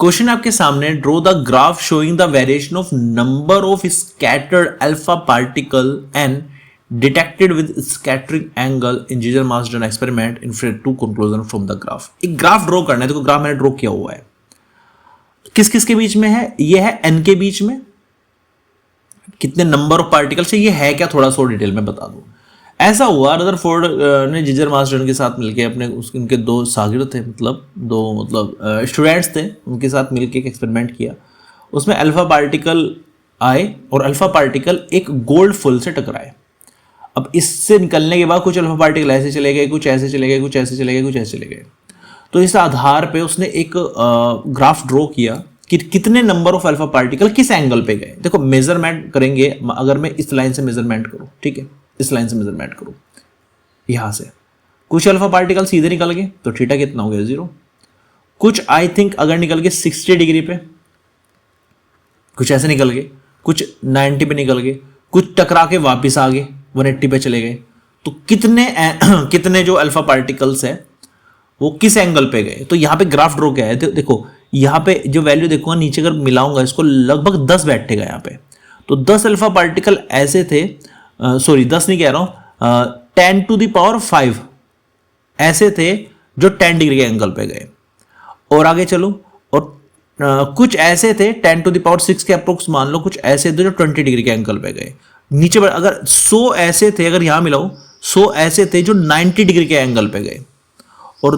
Question आपके सामने, draw the graph showing the variation of number of scattered alpha particle and detected with scattering angle in Geiger Marsden experiment in two conclusion from the graph. एक graph draw करना है, देखो graph मैंने draw किया हुआ है, किस किस के बीच में है, ये है एन के बीच में, कितने नंबर ऑफ पार्टिकल्स है, ये है क्या थोड़ा सा डिटेल में बता दूं। ऐसा हुआ रदरफोर्ड ने जीजर मार्सडन के साथ मिलके अपने उनके दो शागिर्द थे, मतलब स्टूडेंट्स थे, उनके साथ मिलके एक एक्सपेरिमेंट किया। उसमें अल्फा पार्टिकल आए और अल्फा पार्टिकल एक गोल्ड फुल से टकराए। अब इससे निकलने के बाद कुछ अल्फा पार्टिकल ऐसे चले गए, कुछ ऐसे चले गए, कुछ ऐसे चले गए, कुछ ऐसे चले गए। तो इस आधार पे उसने एक ग्राफ ड्रॉ किया कि कितने नंबर ऑफ अल्फा पार्टिकल किस एंगल पे गए। देखो मेजरमेंट करेंगे, अगर मैं इस लाइन से मेजरमेंट करूं, ठीक है, इस लाइन से मेजरमेंट करूं, यहां से कुछ अल्फा पार्टिकल सीधे निकल गए तो थीटा कितना हो गया 0। कुछ आई थिंक अगर निकल गए 60 डिग्री पे, कुछ ऐसे निकल गए, कुछ 90 पे निकल गए, कुछ टकरा के वापिस आ गए 180 पे चले गए। तो कितने जो अल्फा पार्टिकल्स है वो किस एंगल पे गए। तो यहां पे ग्राफ ड्रॉ क्या है, देखो यहां पे जो वैल्यू देखूंगा नीचे अगर मिलाऊंगा इसको लगभग 10 बैठेगा यहां पे। तो 10 अल्फा पार्टिकल ऐसे थे, 10 नहीं कह रहा हूं, 10 टू द पावर 5 ऐसे थे जो 10 डिग्री के एंगल पे गए। और आगे चलो, और कुछ ऐसे थे 10 टू द पावर 6 के अप्रोक्स मान लो, कुछ ऐसे थे जो 20 डिग्री के एंगल पे गए। नीचे अगर 100 ऐसे थे, अगर यहां मिलाऊं 100 ऐसे थे जो 90 डिग्री के एंगल पे गए। और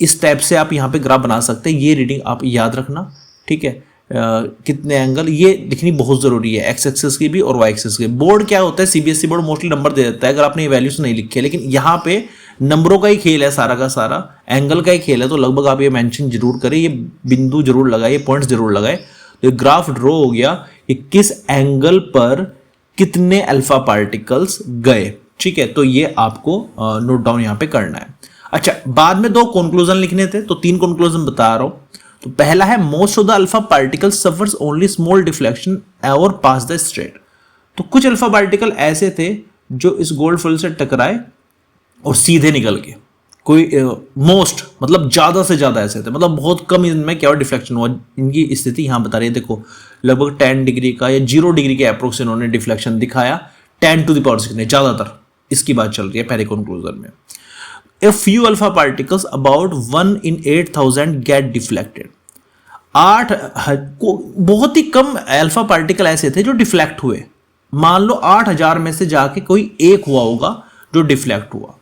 इस टाइप से आप यहाँ पे ग्राफ बना सकते हैं। ये रीडिंग आप याद रखना, ठीक है, कितने एंगल ये लिखनी बहुत जरूरी है, एक्स एक्सिस की भी और वाई एक्सिस की। बोर्ड क्या होता है, सीबीएसई बोर्ड मोस्टली नंबर दे देता है अगर आपने ये वैल्यूज नहीं लिखे, लेकिन यहाँ पे नंबरों का ही खेल है, सारा का सारा एंगल का ही खेल है। तो लगभग आप ये मेंशन जरूर करें, ये बिंदु जरूर लगाए, ये पॉइंट्स जरूर लगाए। तो ग्राफ ड्रॉ हो गया कि किस एंगल पर कितने अल्फा पार्टिकल्स गए, ठीक है। तो ये आपको नोट डाउन यहाँ पे करना है। अच्छा, बाद में 2 कंक्लूजन लिखने थे, तो 3 कंक्लूजन बता रहा हूं। तो पहला है most of the alpha particle suffers only small deflection और पास द स्ट्रेट। तो कुछ अल्फा पार्टिकल ऐसे थे जो इस गोल्ड फुल से टकराए और सीधे निकल गए। कोई मोस्ट मतलब ज्यादा से ज्यादा ऐसे थे, मतलब बहुत कम इनमें क्या डिफ्लेक्शन हुआ। इनकी स्थिति यहां बता रही है, देखो लगभग 10 डिग्री का या 0 डिग्री के अप्रोक्स इन्होंने डिफ्लेक्शन दिखाया, 10 टू द पावर 6 ज्यादातर इसकी बात चल रही है पहले कंक्लूजन में। A few alpha particles about 1 in 8,000 get deflected। बहुत ही कम अल्फा पार्टिकल ऐसे थे जो डिफ्लेक्ट हुए। मान लो 8,000 में से जाके कोई एक हुआ होगा जो डिफ्लेक्ट हुआ।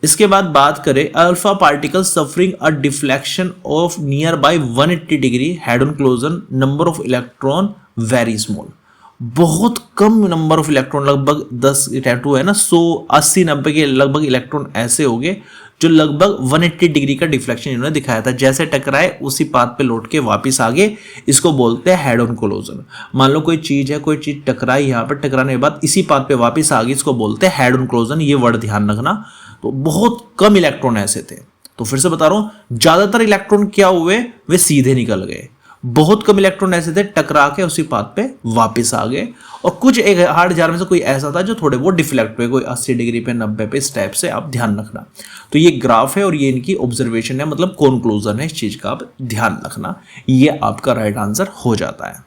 इसके बाद बात करें alpha particle suffering a deflection of near by 180 degree head on collision, number of electron very small. बहुत कम नंबर ऑफ इलेक्ट्रॉन, लगभग 10 टैटू है ना, 100 80 90 के लगभग इलेक्ट्रॉन ऐसे हो गए जो लगभग 180 डिग्री का डिफ्लेक्शन इन्होंने दिखाया था। जैसे टकराए उसी पाथ पे लौट के वापस आ गए, इसको बोलते हैं हेड ऑन कोलोजन। मान लो कोई चीज है, कोई चीज टकराई, यहाँ पर टकराने के बाद इसी पाथ पे वापस आ गई, इसको बोलते हैं हेड ऑन कोलोजन। ये वर्ड ध्यान रखना। तो बहुत कम इलेक्ट्रॉन ऐसे थे। तो फिर से बता रहा हूं, ज्यादातर इलेक्ट्रॉन क्या हुए, वे सीधे निकल गए। बहुत कम इलेक्ट्रॉन ऐसे थे टकरा के उसी पाथ पे वापस आ गए। और कुछ 8,000 में से कोई ऐसा था जो थोड़े बहुत डिफ्लेक्ट हुए, कोई 80 डिग्री पे 90 पे, इस टाइप से आप ध्यान रखना। तो ये ग्राफ है और ये इनकी ऑब्जर्वेशन है, मतलब कंक्लूजन है, इस चीज का आप ध्यान रखना। ये आपका राइट आंसर हो जाता है।